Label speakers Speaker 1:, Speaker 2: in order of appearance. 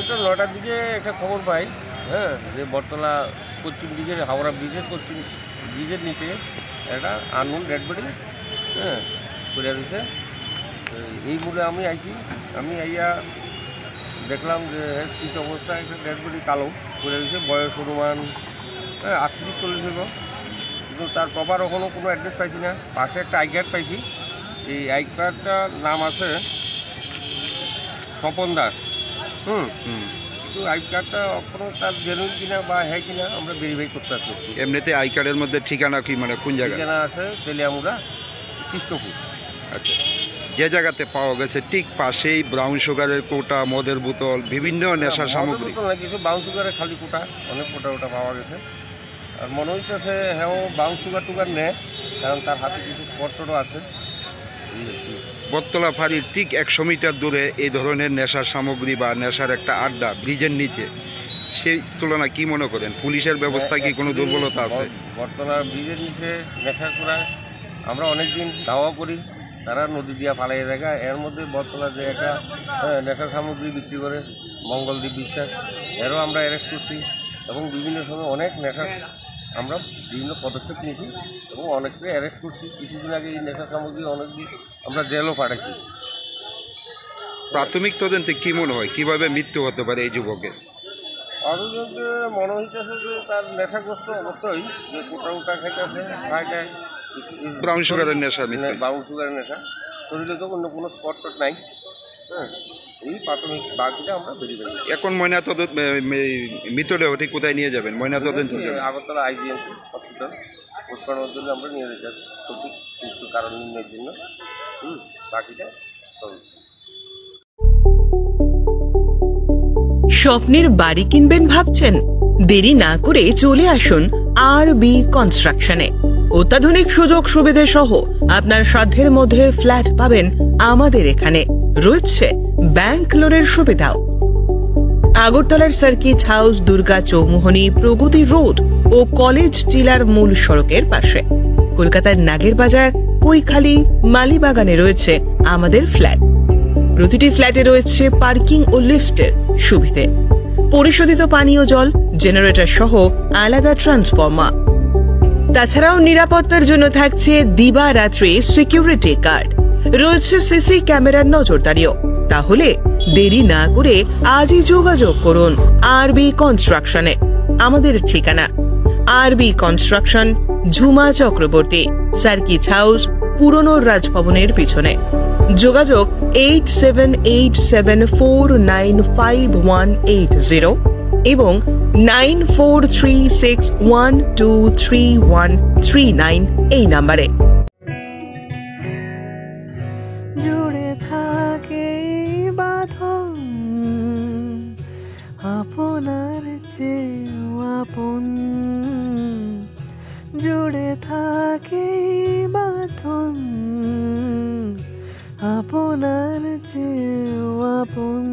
Speaker 1: তো 9টার দিকে একটা খবর পাই, হ্যাঁ, যে বটতলা পশ্চিম দিকের হাওড়া ব্রিজের পশ্চিম ব্রিজের নিচে একটা আননোন ডেড বডি, হ্যাঁ, পড়ে রয়েছে। এই বলে আমি আইছি, আমি আইয়া দেখলাম যে শীত অবস্থায় একটা ডেড বডি কালো পড়ে রয়েছে, বয়স অনুমান 38-40 হইব, কিন্তু তার প্রপার এখনও কোনো অ্যাড্রেস পাইছি না। পাশে একটা আই কার্ড পাইছি, এই আই কার্ডটার নাম আছে স্বপন দাস। কিন্তু আই কার্ডটা এখনও তার জেনুইন কিনা বা হ্যাঁ কিনা আমরা ভেরিফাই করতে আসছি।
Speaker 2: এমনিতে আই কার্ডের মধ্যে ঠিকানা কি, মানে কোন জায়গা?
Speaker 1: ঠিকানা আছে তেলিয়ামুড়া, কৃষ্ণপুর।
Speaker 2: আচ্ছা, যে জায়গাতে পাওয়া গেছে ঠিক পাশেই ব্রাউন সুগারের কোটা, মদের বোতল, বিভিন্ন নেশার সামগ্রী?
Speaker 1: কিছু ব্রাউন সুগারের খালি কোটা, অনেক কোটা ওটা পাওয়া গেছে। আর মনে হইতেছে হ্যাঁ ও ব্রাউন সুগার টুগার নেয়, কারণ তার হাতে কিছু স্পটও আছে।
Speaker 2: বটতলা ফাঁড়ির ঠিক 100 মিটার দূরে এই ধরনের নেশার সামগ্রী বা নেশার একটা আড্ডা ব্রিজের নিচে, সেই তুলনায় কি মনে করেন পুলিশের ব্যবস্থা কি কোনো দুর্বলতা আছে?
Speaker 1: বটতলা ব্রিজের নিচে নেশার করা আমরা অনেক দিন দাওয়া করি, তারা নদী দিয়া পালাই জায়গা। এর মধ্যে বটতলা যে একটা নেশার সামগ্রী বিক্রি করে মঙ্গলদীপ বিশ্বাস, এরও আমরা অ্যারেস্ট করছি এবং বিভিন্ন সময় অনেক নেশার আমরা বিভিন্ন পদক্ষেপ নিয়েছি এবং অনেককে অ্যারেস্ট করছি। কিছুদিন আগে এই নেশা সামগ্রী অনেকদিন আমরা জেলও পাঠাইছি।
Speaker 2: প্রাথমিক তদন্তে কি মনে হয় কিভাবে মৃত্যু হতে পারে এই যুবকের?
Speaker 1: অভিযোগে মনে হইতেছে যে তার নেশাগ্রস্ত অবস্থায় যে কোটা উটা খাইতেছে, খাইটায়
Speaker 2: ব্রাউন সুগারের নেশা,
Speaker 1: ব্রাউন সুগারের নেশা, শরীরে তো অন্য কোনো স্পট টট নাই। হ্যাঁ, এই প্রাথমিক বাকিটা আমরা বেরিয়ে যাই।
Speaker 2: এখন ময়নাতদন্ত মৃতদেহটি কোথায় নিয়ে যাবেন? ময়নাতদন্ত
Speaker 1: আগরতলা IGMC হসপিটাল পোস্টমর্টমের জন্য আমরা নিয়ে যেতে আছি, সঠিক মৃত্যুর কারণ নির্ণয়ের জন্য। বাকিটা
Speaker 3: স্বপ্নের বাড়ি কিনবেন ভাবছেন? দেরি না করে চলে আসুন RB কনস্ট্রাকশনে। অত্যাধুনিক সুযোগ সুবিধে সহ আপনার সাধ্যের মধ্যে ফ্ল্যাট পাবেন আমাদের এখানে। রয়েছে ব্যাংক লোনের সুবিধাও। আগরতলার সার্কিট হাউস, দুর্গা চৌমুহনী, প্রগতি রোড ও কলেজ টিলার মূল সড়কের পাশে। কলকাতার নাগের বাজার, কৈখালি, মালিবাগানে রয়েছে আমাদের ফ্ল্যাট। প্রতিটি ফ্ল্যাটে রয়েছে পার্কিং ও লিফটের সুবিধে, পরিশোধিত পানীয় জল, জেনারেটর সহ আলাদা ট্রান্সফরমার। তাছাড়াও নিরাপত্তার জন্য থাকছে দিবারাত্রি সিকিউরিটি গার্ড, রয়েছে সিসি ক্যামেরার নজরদারিও। তাহলে দেরি না করে আজই যোগাযোগ করুন RB কনস্ট্রাকশনে। আমাদের ঠিকানা RB construction, Jhuma Chakraborty, circuit house, পুরনো রাজভবনের পিছনে। যোগাযোগ 8787495180 এবং 9436123139 এই নাম্বারে।
Speaker 4: জুড়ে থাকে বাঁধন আপনার চেয়েও আপন, জুড়ে থাকে বাঁধন আপনার চেয়েও আপন।